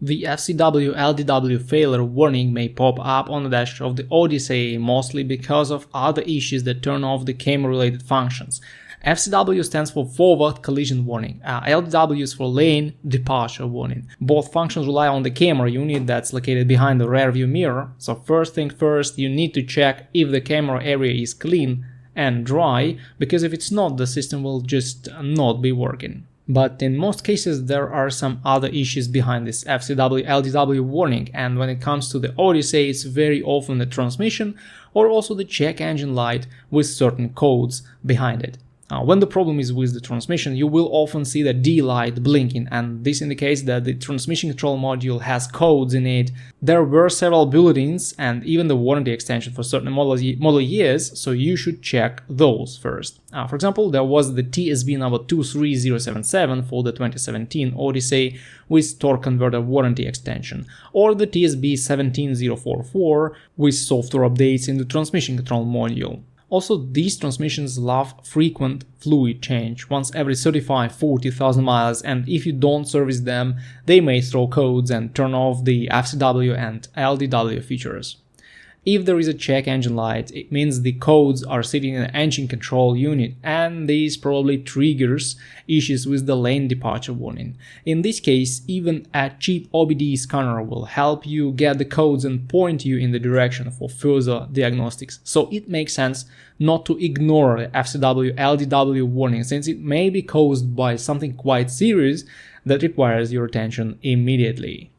The FCW LDW failure warning may pop up on the dash of the Odyssey mostly because of other issues that turn off the camera-related functions. FCW stands for Forward Collision Warning, LDW is for Lane Departure Warning. Both functions rely on the camera unit that's located behind the rearview mirror, so first thing first, you need to check if the camera area is clean and dry, because if it's not, the system will just not be working. But in most cases there are some other issues behind this FCW LDW warning, and when it comes to the Odyssey it's very often the transmission or also the check engine light with certain codes behind it. When the problem is with the transmission, you will often see the D light blinking, and this indicates that the transmission control module has codes in it. There were several bulletins and even the warranty extension for certain model years, so you should check those first. For example, there was the TSB number 23077 for the 2017 Odyssey with torque converter warranty extension, or the TSB 17044 with software updates in the transmission control module. Also, these transmissions love frequent fluid change, once every 35–40,000 miles, and if you don't service them, they may throw codes and turn off the FCW and LDW features. If there is a check engine light, it means the codes are sitting in the engine control unit, and this probably triggers issues with the lane departure warning. In this case, even a cheap OBD scanner will help you get the codes and point you in the direction for further diagnostics, so it makes sense not to ignore the FCW LDW warning, since it may be caused by something quite serious that requires your attention immediately.